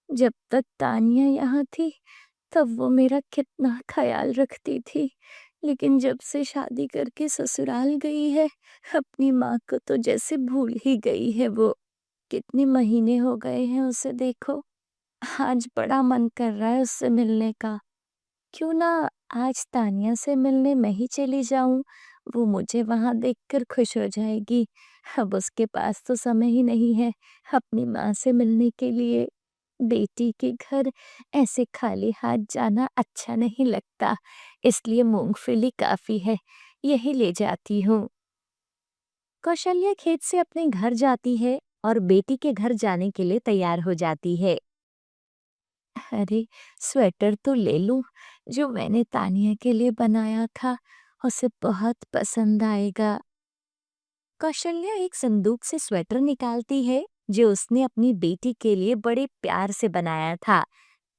जब तक तानिया यहाँ थी, तब वो मेरा कितना ख़याल रखती थी। लेकिन जब से शादी करके ससुराल गई है, अपनी माँ को तो जैसे भूल ही गई है वो। कितने महीने हो गए हैं उसे देखो। आज बड़ा मन कर रहा है उससे मिलने का। क्यों ना आज तानिया से मिलने मैं ही चली जाऊँ, वो मुझे वहाँ देखकर खुश हो जाएगी। अब उसके पास तो समय ही नहीं है अपनी माँ से मिलने के लिए। बेटी के घर ऐसे खाली हाथ जाना अच्छा नहीं लगता, इसलिए मूँगफली काफ़ी है, यही ले जाती हूँ। कौशल्या खेत से अपने घर जाती है और बेटी के घर जाने के लिए तैयार हो जाती है। अरे, स्वेटर तो ले लूं जो मैंने तानिया के लिए बनाया था, उसे बहुत पसंद आएगा। कौशल्या एक संदूक से स्वेटर निकालती है जो उसने अपनी बेटी के लिए बड़े प्यार से बनाया था।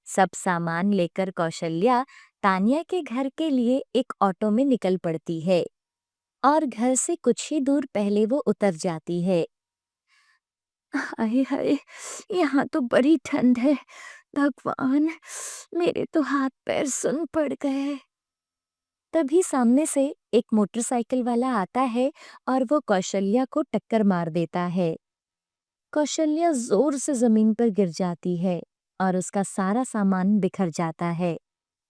सब सामान लेकर कौशल्या तानिया के घर के लिए एक ऑटो में निकल पड़ती है और घर से कुछ ही दूर पहले वो उतर जाती है। हाय हाय, यहाँ तो बड़ी ठंड है। भगवान, मेरे तो हाथ पैर सुन पड़ गए। तभी सामने से एक मोटरसाइकिल वाला आता है और वो कौशल्या को टक्कर मार देता है। कौशल्या जोर से जमीन पर गिर जाती है और उसका सारा सामान बिखर जाता है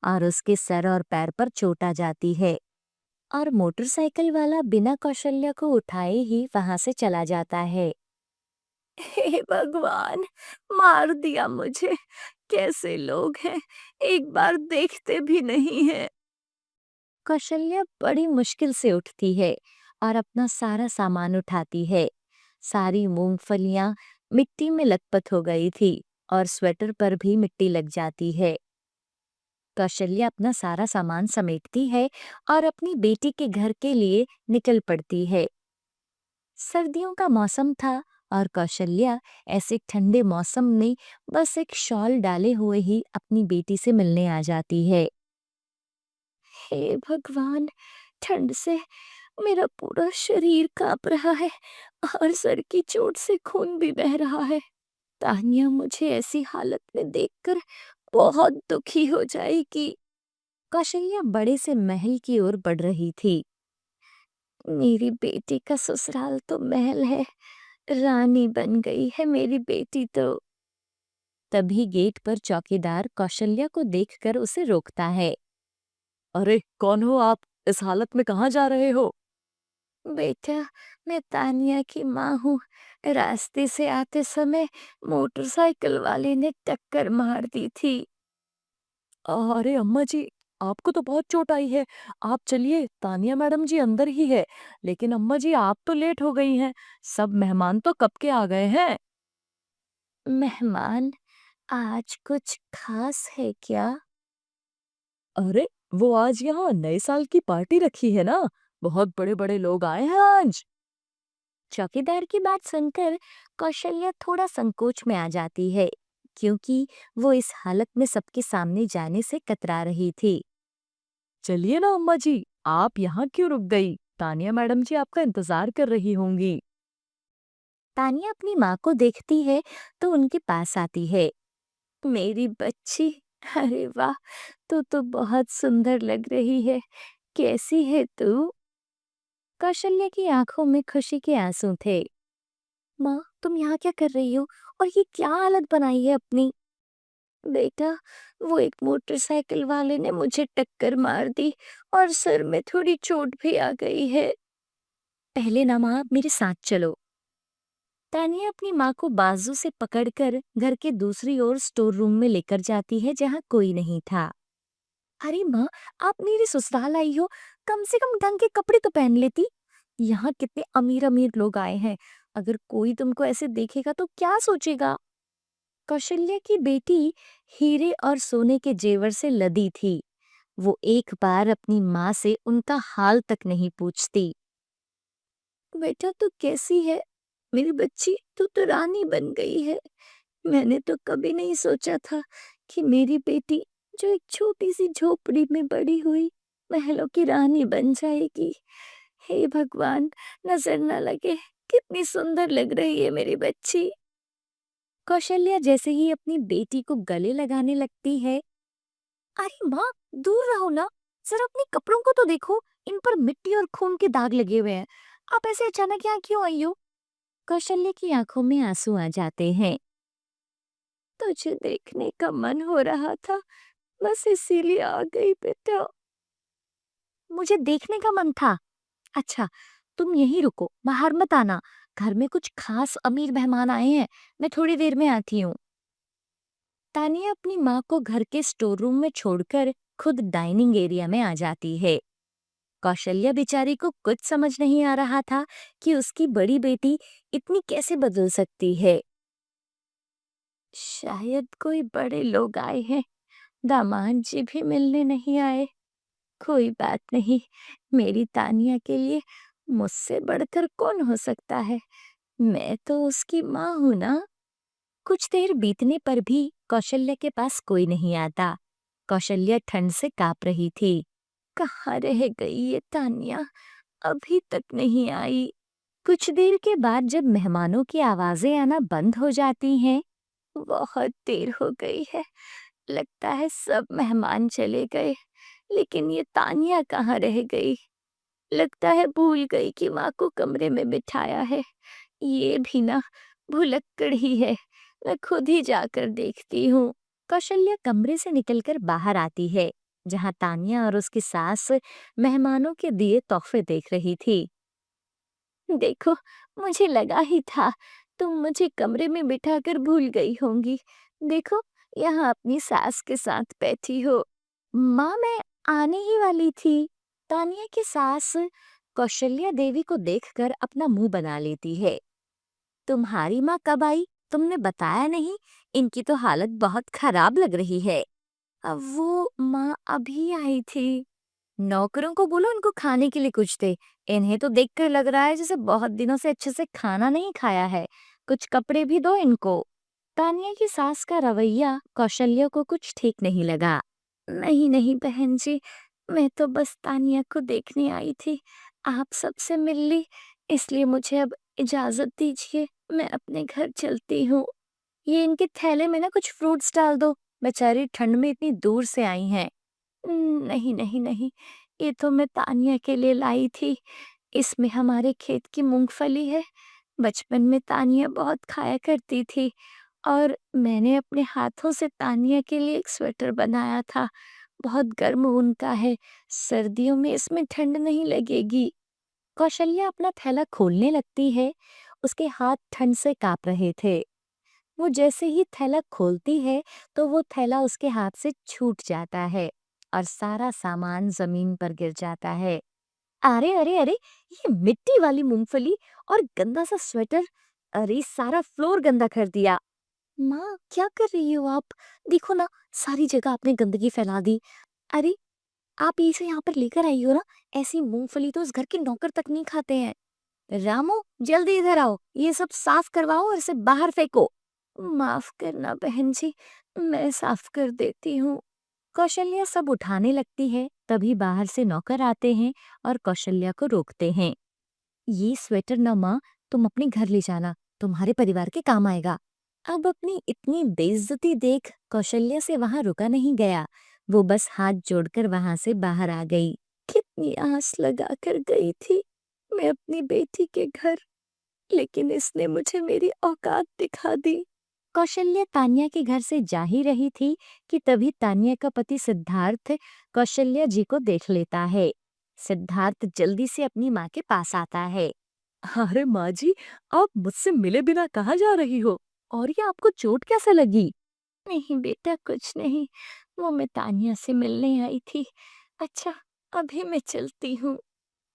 और उसके सर और पैर पर चोट आ जाती है और मोटरसाइकिल वाला बिना कौशल्या को उठाए ही वहां से चला जाता है। हे भगवान, मार दिया मुझे। कैसे लोग हैं, एक बार देखते भी नहीं हैं। कौशल्या बड़ी मुश्किल से उठती है और अपना सारा सामान उठाती है। सारी मूंगफलियां मिट्टी में लथपथ हो गई थी और स्वेटर पर भी मिट्टी लग जाती है। कौशल्या अपना सारा सामान समेटती है और अपनी बेटी के घर के लिए निकल पड़ती है। सर्दियों का मौसम था और कौशल्या ऐसे ठंडे मौसम में बस एक शॉल डाले हुए ही अपनी बेटी से मिलने आ जाती है। हे भगवान, ठंड से मेरा पूरा शरीर कांप रहा है और सर की चोट से खून भी बह रहा है। तानिया मुझे ऐसी हालत में देखकर बहुत दुखी हो जाएगी। कौशल्या बड़े से महल की ओर बढ़ रही थी। मेरी बेटी का ससुराल तो महल है, रानी बन गई है मेरी बेटी तो। तभी गेट पर चौकीदार कौशल्या को देखकर उसे रोकता है। अरे कौन हो आप? इस हालत में कहाँ जा रहे हो? बेटा, मैं तानिया की माँ हूँ। रास्ते से आते समय मोटरसाइकिल वाले ने टक्कर मार दी थी। अरे अम्मा जी, आपको तो बहुत चोट आई है। आप चलिए, तानिया मैडम जी अंदर ही है। लेकिन अम्मा जी, आप तो लेट हो गई हैं। सब मेहमान तो कब के आ गए हैं। मेहमान, आज कुछ खास है क्या? अरे, वो आज यहाँ नए साल की पार्टी रखी है ना। बहुत बड़े बड़े लोग आए हैं आज। चौकीदार की बात सुनकर कौशल्या थोड़ा संकोच में आ जाती है, क्योंकि वो इस हालत में सबके सामने जाने से कतरा रही थी। चलिए ना अम्मा जी, आप यहाँ क्यों रुक गई? तानिया मैडम जी आपका इंतजार कर रही होंगी। तानिया अपनी माँ को देखती है तो उनके पास आती है। मेरी बच्ची, अरे वाह, तू तो बहुत सुंदर लग रही है। कैसी है तू? कौशल्या की आंखों में खुशी के आंसू थे। माँ, तुम यहाँ क्या कर रही हो और ये क्या हालत बनाई है अपनी? बेटा, वो एक मोटरसाइकिल वाले ने मुझे टक्कर मार दी और सर में थोड़ी चोट भी आ गई है। पहले ना माँ, मेरे साथ चलो। तानिया अपनी माँ को बाजू से पकड़कर घर के दूसरी ओर स्टोर रूम में लेकर जाती है जहाँ कोई नहीं था। अरे माँ, आप मेरे ससुराल आई हो, कम से कम ढंग के कपड़े तो पहन लेती। यहाँ कितने अमीर अमीर लोग आए हैं, अगर कोई तुमको ऐसे देखेगा तो क्या सोचेगा? कौशल्या की बेटी हीरे और सोने के जेवर से लदी थी। वो एक बार अपनी माँ से उनका हाल तक नहीं पूछती। बेटा, तू कैसी है? मेरी बच्ची, तू तो रानी बन गई है। मैंने तो कभी नहीं सोचा था कि मेरी बेटी, जो एक छोटी सी झोपड़ी में बड़ी हुई, महलों की रानी बन जाएगी। हे भगवान, नजर न लगे, कितनी सुंदर लग रही है मेरी बच्ची। कौशल्या जैसे ही अपनी बेटी को गले लगाने लगती है, अरे माँ, दूर रहो ना, जरा अपने कपड़ों को तो देखो, इन पर मिट्टी और खून के दाग लगे हुए हैं। आप ऐसे अचानक यहाँ क्यों आई हो? कौशल्य की आंखों में आंसू आ जाते हैं। तुझे देखने का मन हो रहा था, बस इसीलिए आ गई बेटा। मुझे देखने का मन था? अच्छा, तुम यहीं रुको, बाहर मत आना। घर में कुछ खास अमीर मेहमान आए हैं, मैं थोड़ी देर में आती हूँ। तानिया अपनी माँ को घर के स्टोर रूम में छोड़कर खुद डाइनिंग एरिया में आ जाती है। कौशल्या बेचारी को कुछ समझ नहीं आ रहा था कि उसकी बड़ी बेटी इतनी कैसे बदल सकती है। शायद कोई बड़े लोग आए हैं, दामाद जी भी मिलने नहीं आए। कोई बात नहीं, मेरी तानिया के लिए मुझसे बढ़कर कौन हो सकता है? मैं तो उसकी माँ हूं ना। कुछ देर बीतने पर भी कौशल्या के पास कोई नहीं आता। कौशल्या ठंड से कांप रही थी। कहाँ रह गई ये तानिया? अभी तक नहीं आई। कुछ देर के बाद जब मेहमानों की आवाजें आना बंद हो जाती हैं, बहुत देर हो गई है। लगता है सब मेहमान चले गए, लेकिन ये तानिया कहाँ रह गई? लगता है भूल गई कि माँ को कमरे में बिठाया है। ये भी ना, भुलक्कड़ ही है। मैं खुद ही जाकर देखती हूँ। कौशल्या कमरे से निकलकर बाहर आती है, जहाँ तानिया और उसकी सास मेहमानों के दिए तोहफे देख रही थी। देखो, मुझे लगा ही था तुम मुझे कमरे में बिठाकर भूल गई होंगी। देखो, यहाँ अपनी सास के साथ बैठी हो। माँ, मैं आने ही वाली थी। तानिया की सास कौशल्या देवी को देखकर अपना मुंह बना लेती है। तुम्हारी माँ कब आई? तुमने बताया नहीं। इनकी तो हालत बहुत खराब लग रही है। अब वो माँ अभी आई थी। नौकरों को बोलो इनको खाने के लिए कुछ दे। इन्हें तो देखकर लग रहा है जैसे बहुत दिनों से अच्छे से खाना नहीं खाया है। कुछ कपड़े भी दो इनको। तानिया की सास का रवैया कौशल्या को कुछ ठीक नहीं लगा। नहीं नहीं बहन जी, मैं तो बस तानिया को देखने आई थी। आप सबसे मिल ली, इसलिए मुझे अब इजाजत दीजिए। मैं अपने घर चलती हूँ। ये इनके थैले में ना कुछ फ्रूट्स डाल दो। बेचारी ठंड में इतनी दूर से आई हैं। नहीं नहीं नहीं, ये तो मैं तानिया के लिए लाई थी। इसमें हमारे खेत की मूंगफली है। बचपन में तानिया बहुत खाया करती थी, और मैंने अपने हाथों से तानिया के लिए एक स्वेटर बनाया था। बहुत गर्म ऊन का है, सर्दियों में इसमें ठंड नहीं लगेगी। कौशल्या अपना थैला खोलने लगती है। उसके हाथ ठंड से कांप रहे थे। वो जैसे ही थैला खोलती है, तो वो थैला उसके हाथ से छूट जाता है और सारा सामान जमीन पर गिर जाता है। अरे अरे अरे, ये मिट्टी वाली मूंगफली और गंदा सा स्वेटर! अरे, सारा फ्लोर गंदा कर दिया। माँ, क्या कर रही हो आप? देखो ना, सारी जगह आपने गंदगी फैला दी। अरे, आप इसे यहाँ पर लेकर आई हो ना? ऐसी मूंगफली तो उस घर के नौकर तक नहीं खाते हैं। रामू, जल्दी इधर आओ, ये सब साफ करवाओ और इसे बाहर फेंको। माफ करना बहन जी, मैं साफ कर देती हूँ। कौशल्या सब उठाने लगती है, तभी बाहर से नौकर आते हैं और कौशल्या को रोकते हैं। ये स्वेटर ना माँ, तुम अपने घर ले जाना, तुम्हारे परिवार के काम आएगा। अब अपनी इतनी बेइज्जती देख कौशल्या से वहां रुका नहीं गया। वो बस हाथ जोड़कर वहां से बाहर आ गई। कितनी आस लगा कर गई थी मैं अपनी बेटी के घर, लेकिन इसने मुझे मेरी औकात दिखा दी। कौशल्या तानिया के घर से जा ही रही थी कि तभी तानिया का पति सिद्धार्थ कौशल्या जी को देख लेता है। सिद्धार्थ जल्दी से अपनी माँ के पास आता है। अरे माँ जी, आप मुझसे मिले बिना कहाँ जा रही हो? और ये आपको चोट कैसे लगी? नहीं बेटा, कुछ नहीं, वो मैं तानिया से मिलने आई थी। अच्छा, अभी मैं चलती हूँ।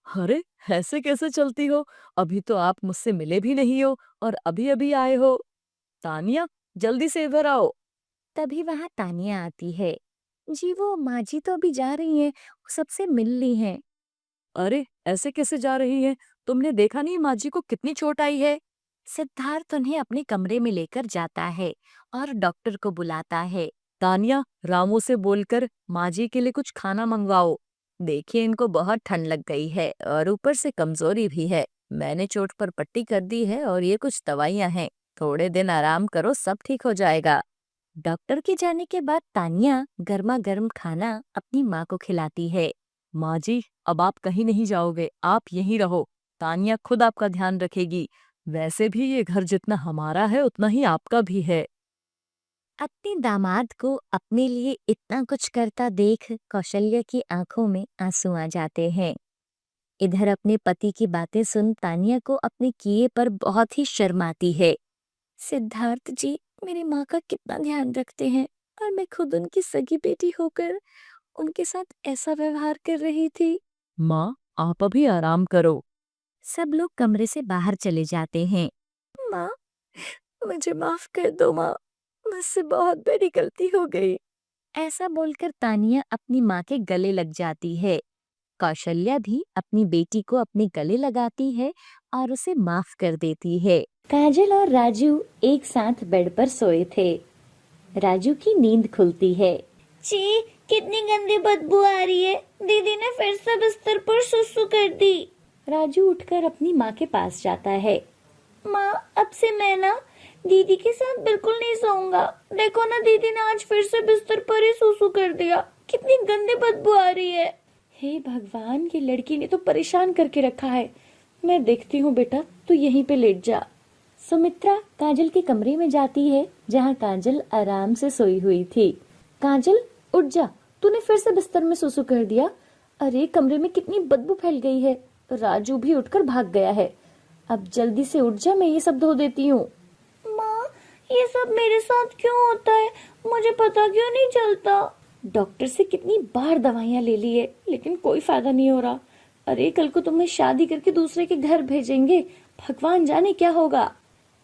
अरे, ऐसे कैसे चलती हो? अभी तो आप मुझसे मिले भी नहीं हो और अभी-अभी आए हो। तानिया, जल्दी से इधर आओ। तभी वहां तानिया आती है। जी, वो माँ जी तो अभी जा रही हैं, वो सबसे मिल ली हैं। अरे, ऐसे कैसे जा रही हैं? तुमने देखा नहीं माँ जी को कितनी चोट आई है? सिद्धार्थ उन्हें अपने कमरे में लेकर जाता है और डॉक्टर को बुलाता है। तानिया, रामू से बोलकर माँ जी के लिए कुछ खाना मंगवाओ। देखिए, इनको बहुत ठंड लग गई है और ऊपर से कमजोरी भी है। मैंने चोट पर पट्टी कर दी है और ये कुछ दवाइयाँ हैं। थोड़े दिन आराम करो, सब ठीक हो जाएगा। डॉक्टर के जाने के बाद तानिया गर्मा गर्म खाना अपनी माँ को खिलाती है। माँ जी, अब आप कहीं नहीं जाओगे, आप यहीं रहो। तानिया खुद आपका ध्यान रखेगी। वैसे भी ये घर जितना हमारा है उतना ही आपका भी है। अपने दामाद को अपने लिए इतना कुछ करता देख कौशल्या की आंखों में आंसू आ जाते हैं। इधर अपने पति की बातें सुन तानिया को अपने किए पर बहुत ही शर्म आती है। सिद्धार्थ जी मेरी माँ का कितना ध्यान रखते हैं और मैं खुद उनकी सगी बेटी होकर उनके साथ ऐसा व्यवहार कर रही थी। माँ, आप अभी आराम करो। सब लोग कमरे से बाहर चले जाते हैं। माँ, मुझे माफ कर दो माँ, मुझसे बहुत बड़ी गलती हो गई। ऐसा बोलकर तानिया अपनी माँ के गले लग जाती है। कौशल्या भी अपनी बेटी को अपने गले लगाती है और उसे माफ कर देती है। काजल और राजू एक साथ बेड पर सोए थे। राजू की नींद खुलती है। छी, कितनी गंदी बदबू आ रही है। दीदी ने फिर से बिस्तर पर सुसु कर दी। राजू उठकर अपनी माँ के पास जाता है। माँ, अब से मैं ना दीदी के साथ बिल्कुल नहीं सोऊंगा। देखो ना, दीदी ने आज फिर से बिस्तर पर ही सुसु कर दिया। कितनी गंदी बदबू आ रही है। हे भगवान, ये लड़की ने तो परेशान करके रखा है। मैं देखती हूँ बेटा, तू यहीं पे लेट जा। सुमित्रा काजल के कमरे में जाती है जहाँ काजल आराम से सोई हुई थी। काजल उठ जा, तूने फिर से बिस्तर में सुसु कर दिया। अरे कमरे में कितनी बदबू फैल गई है। राजू भी उठकर भाग गया है। अब जल्दी से उठ जा, मैं ये सब धो देती हूँ। माँ, ये सब मेरे साथ क्यों होता है? मुझे पता क्यों नहीं चलता? डॉक्टर से कितनी बार दवाइयाँ ले ली है लेकिन कोई फायदा नहीं हो रहा। अरे कल को तुम्हें शादी करके दूसरे के घर भेजेंगे, भगवान जाने क्या होगा।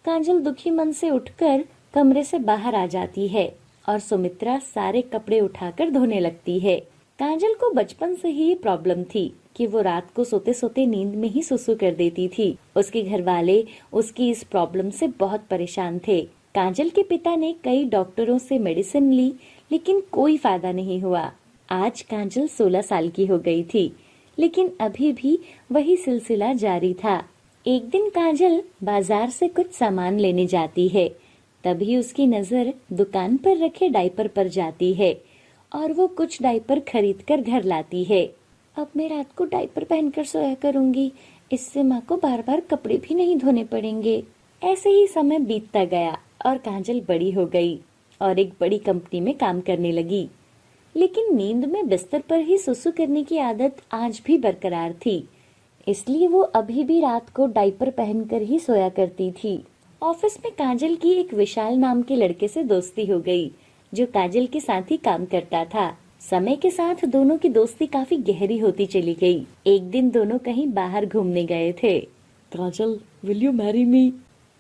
काजल दुखी मन से उठकर कमरे से बाहर आ जाती है और सुमित्रा सारे कपड़े उठाकर धोने लगती है। काजल को बचपन से ही प्रॉब्लम थी कि वो रात को सोते सोते नींद में ही सुसु कर देती थी। उसके घर वाले उसकी इस प्रॉब्लम से बहुत परेशान थे। काजल के पिता ने कई डॉक्टरों से मेडिसिन ली लेकिन कोई फायदा नहीं हुआ। आज काजल 16 साल की हो गई थी लेकिन अभी भी वही सिलसिला जारी था। एक दिन काजल बाजार से कुछ सामान लेने जाती है। तभी उसकी नजर दुकान पर रखे डायपर पर जाती है और वो कुछ डायपर खरीद कर घर लाती है। अब मैं रात को डायपर पहनकर सोया करूंगी, इससे माँ को बार बार कपड़े भी नहीं धोने पड़ेंगे। ऐसे ही समय बीतता गया और काजल बड़ी हो गई और एक बड़ी कंपनी में काम करने लगी। लेकिन नींद में बिस्तर पर ही सुसु करने की आदत आज भी बरकरार थी, इसलिए वो अभी भी रात को डायपर पहनकर ही सोया करती थी। ऑफिस में काजल की एक विशाल नाम के लड़के से दोस्ती हो गई जो काजल के साथ ही काम करता था। समय के साथ दोनों की दोस्ती काफी गहरी होती चली गई। एक दिन दोनों कहीं बाहर घूमने गए थे। काजल, विल यू मैरी मी?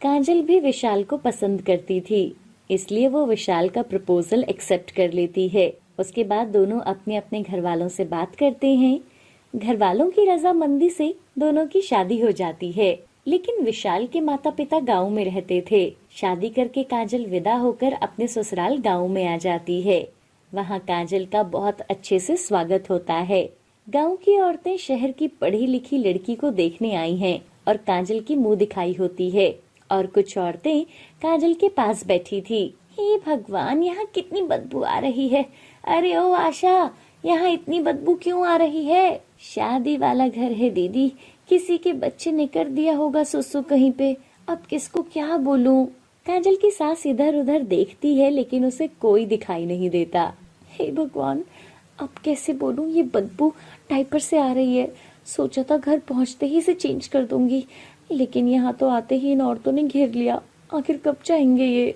काजल भी विशाल को पसंद करती थी, इसलिए वो विशाल का प्रपोजल एक्सेप्ट कर लेती है। उसके बाद दोनों अपने अपने घर वालों से बात करते हैं। घर वालों की रजामंदी से दोनों की शादी हो जाती है। लेकिन विशाल के माता पिता गांव में रहते थे। शादी करके काजल विदा होकर अपने ससुराल गांव में आ जाती है। वहां काजल का बहुत अच्छे से स्वागत होता है। गांव की औरतें शहर की पढ़ी लिखी लड़की को देखने आई हैं और काजल की मुंह दिखाई होती है और कुछ औरतें काजल के पास बैठी थी। हे भगवान, यहाँ कितनी बदबू आ रही है। अरे ओ आशा, यहाँ इतनी बदबू क्यों आ रही है? शादी वाला घर है दीदी, किसी के बच्चे ने कर दिया होगा सुसु कहीं पे। अब किसको क्या बोलूं? काजल की सास इधर उधर देखती है लेकिन उसे कोई दिखाई नहीं देता। हे भगवान, अब कैसे बोलूं? ये बदबू डायपर से आ रही है। सोचा था घर पहुंचते ही इसे चेंज कर दूंगी, लेकिन यहाँ तो आते ही इन औरतों ने घेर लिया। आखिर कब जाएंगे ये?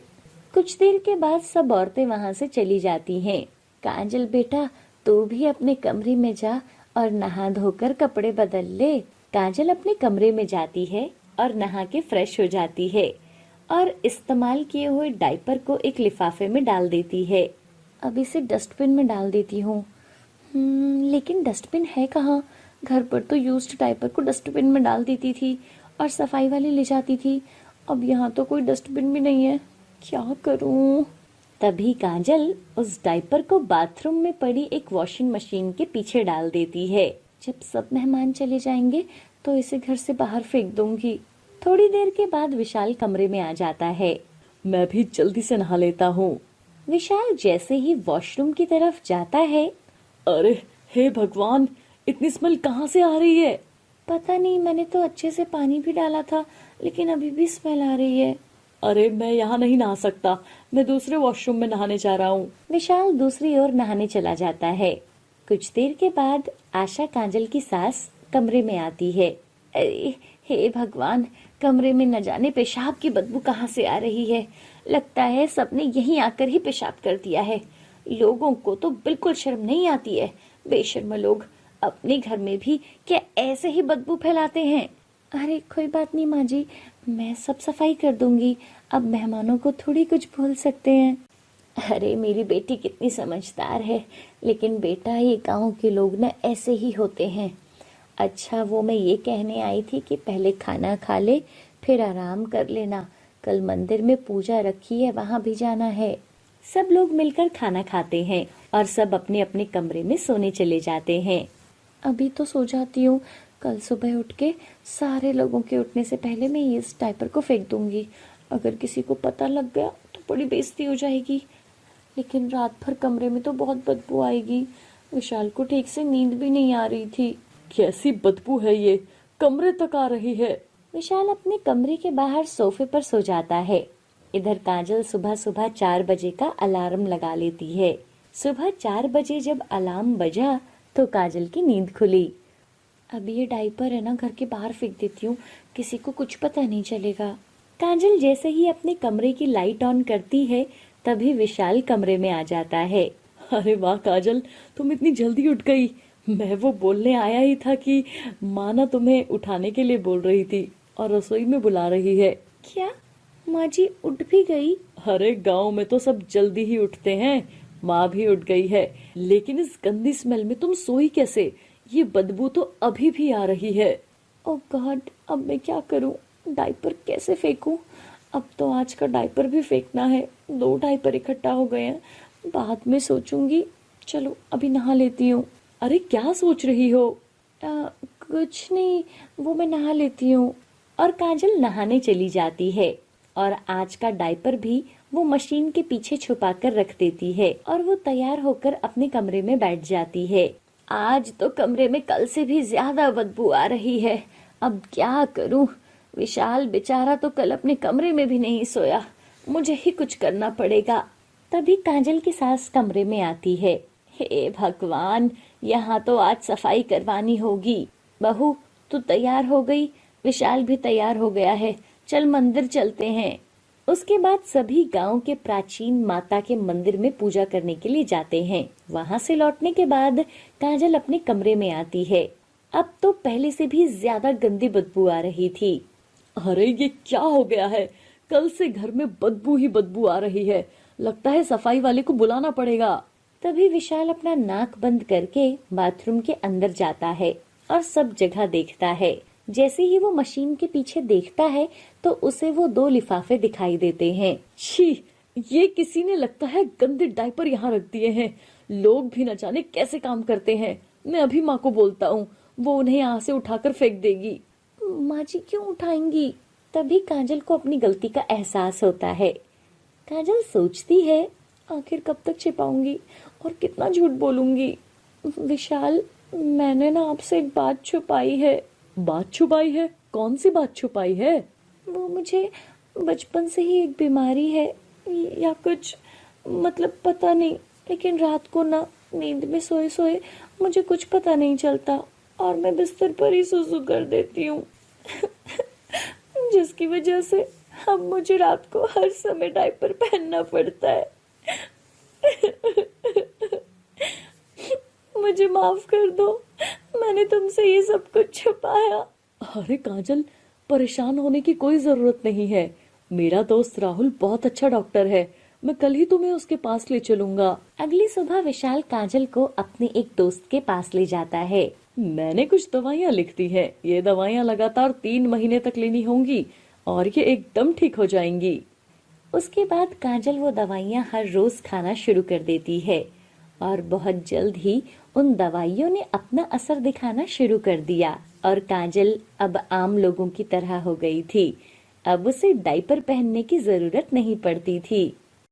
कुछ देर के बाद सब औरतें वहां से चली जाती हैं। काजल बेटा, तू भी अपने कमरे में जा और नहा धोकर कपड़े बदल ले। काजल अपने कमरे में जाती है और नहा के फ्रेश हो जाती है और इस्तेमाल किए हुए डायपर को एक लिफाफे में डाल देती है। अब इसे डस्टबिन में डाल देती हूँ। लेकिन डस्टबिन है कहाँ? घर पर तो यूज्ड डायपर को डस्टबिन में डाल देती थी और सफाई वाली ले जाती थी। अब यहाँ तो कोई डस्टबिन भी नहीं है, क्या करूँ? तभी काजल उस डायपर को बाथरूम में पड़ी एक वॉशिंग मशीन के पीछे डाल देती है। जब सब मेहमान चले जाएंगे तो इसे घर से बाहर फेंक दूंगी। थोड़ी देर के बाद विशाल कमरे में आ जाता है। मैं भी जल्दी से नहा लेता हूँ। विशाल जैसे ही वॉशरूम की तरफ जाता है, अरे हे भगवान, इतनी स्मेल कहाँ से आ रही है? पता नहीं, मैंने तो अच्छे से पानी भी डाला था लेकिन अभी भी स्मेल आ रही है। अरे मैं यहाँ नहीं नहा सकता, मैं दूसरे वॉशरूम में नहाने जा रहा हूँ। विशाल दूसरी ओर नहाने चला जाता है। कुछ देर के बाद आशा काजल की सास कमरे में आती है। अरे हे भगवान, कमरे में न जाने पेशाब की बदबू कहाँ से आ रही है। लगता है सबने यहीं आकर ही पेशाब कर दिया है। लोगों को तो बिल्कुल शर्म नहीं आती है। बेशर्म लोग अपने घर में भी क्या ऐसे ही बदबू फैलाते हैं। अरे कोई बात नहीं माँ जी, मैं सब सफाई कर दूंगी। अब मेहमानों को थोड़ी कुछ बोल सकते हैं। अरे मेरी बेटी कितनी समझदार है, लेकिन बेटा ये गांव के लोग ना ऐसे ही होते हैं। अच्छा वो मैं ये कहने आई थी कि पहले खाना खा ले फिर आराम कर लेना। कल मंदिर में पूजा रखी है, वहां भी जाना है। सब लोग मिलकर खाना खाते हैं और सब अपने अपने कमरे में सोने चले जाते हैं। अभी तो सो जाती हूँ, कल सुबह उठ के सारे लोगों के उठने से पहले मैं इस डायपर को फेंक दूंगी। अगर किसी को पता लग गया तो बड़ी बेइज्जती हो जाएगी। लेकिन रात भर कमरे में तो बहुत बदबू आएगी। विशाल को ठीक से नींद भी नहीं आ रही थी। कैसी बदबू है ये, कमरे तक आ रही है। विशाल अपने कमरे के बाहर सोफे पर सो जाता है। इधर काजल सुबह सुबह 4 बजे का अलार्म लगा लेती है। सुबह 4 बजे जब अलार्म बजा तो काजल की नींद खुली। अब ये डायपर है ना, घर के बाहर फेंक देती हूँ, किसी को कुछ पता नहीं चलेगा। काजल जैसे ही अपने कमरे की लाइट ऑन करती है तभी विशाल कमरे में आ जाता है। अरे वाह काजल, तुम इतनी जल्दी उठ गई। मैं वो बोलने आया ही था कि माँ ना तुम्हें उठाने के लिए बोल रही थी और रसोई में बुला रही है। क्या माँ जी उठ भी गई? अरे गांव में तो सब जल्दी ही उठते हैं, माँ भी उठ गई है। लेकिन इस गंदी स्मेल में तुम सोई कैसे? ये बदबू तो अभी भी आ रही है। ओह गॉड, अब मैं क्या करूं? डायपर कैसे फेंकूं? अब तो आज का डायपर भी फेंकना है। 2 डायपर इकट्ठा हो गए हैं, बाद में सोचूंगी। चलो अभी नहा लेती हूँ। अरे क्या सोच रही हो? कुछ नहीं, वो मैं नहा लेती हूँ। और काजल नहाने चली जाती है और आज का डायपर भी वो मशीन के पीछे छुपा कर रख देती है और वो तैयार होकर अपने कमरे में बैठ जाती है। आज तो कमरे में कल से भी ज्यादा बदबू आ रही है। अब क्या करूं? विशाल बेचारा तो कल अपने कमरे में भी नहीं सोया। मुझे ही कुछ करना पड़ेगा। तभी काजल की सास कमरे में आती है। हे भगवान, यहाँ तो आज सफाई करवानी होगी। बहू तू तैयार हो गई, विशाल भी तैयार हो गया है, चल मंदिर चलते हैं। उसके बाद सभी गांव के प्राचीन माता के मंदिर में पूजा करने के लिए जाते हैं। वहां से लौटने के बाद काजल अपने कमरे में आती है। अब तो पहले से भी ज्यादा गंदी बदबू आ रही थी। अरे ये क्या हो गया है? कल से घर में बदबू ही बदबू आ रही है। लगता है सफाई वाले को बुलाना पड़ेगा। तभी विशाल अपना नाक बंद करके बाथरूम के अंदर जाता है और सब जगह देखता है। जैसे ही वो मशीन के पीछे देखता है तो उसे वो 2 लिफाफे दिखाई देते हैं। छी, ये किसी ने लगता है गंदे डायपर यहाँ रख दिए हैं। लोग भी न जाने कैसे काम करते हैं। मैं अभी माँ को बोलता हूँ, वो उन्हें यहाँ से उठाकर फेंक देगी। माँ जी क्यों उठाएंगी? तभी काजल को अपनी गलती का एहसास होता है। काजल सोचती है, आखिर कब तक छिपाऊंगी और कितना झूठ बोलूंगी। विशाल, मैंने ना आपसे एक बात छुपाई है। बात छुपाई है? कौन सी बात छुपाई है? वो मुझे बचपन से ही एक बीमारी है या कुछ, मतलब पता नहीं, लेकिन रात को ना नींद में सोए सोए मुझे कुछ पता नहीं चलता और मैं बिस्तर पर ही सुसु कर देती हूँ। जिसकी वजह से अब मुझे रात को हर समय डायपर पहनना पड़ता है। मुझे माफ कर दो, मैंने तुमसे ये सब कुछ छुपाया। अरे काजल, परेशान होने की कोई जरूरत नहीं है। मेरा दोस्त राहुल बहुत अच्छा डॉक्टर है, मैं कल ही तुम्हें उसके पास ले चलूंगा। अगली सुबह विशाल काजल को अपने एक दोस्त के पास ले जाता है। मैंने कुछ दवाइयाँ लिख दी हैं। ये दवाइयाँ लगातार 3 महीने तक लेनी होंगी और ये एकदम ठीक हो जाएंगी। उसके बाद काजल वो दवाइयाँ हर रोज खाना शुरू कर देती है और बहुत जल्द ही उन दवाइयों ने अपना असर दिखाना शुरू कर दिया। और काजल अब आम लोगों की तरह हो गई थी। अब उसे डायपर पहनने की जरूरत नहीं पड़ती थी।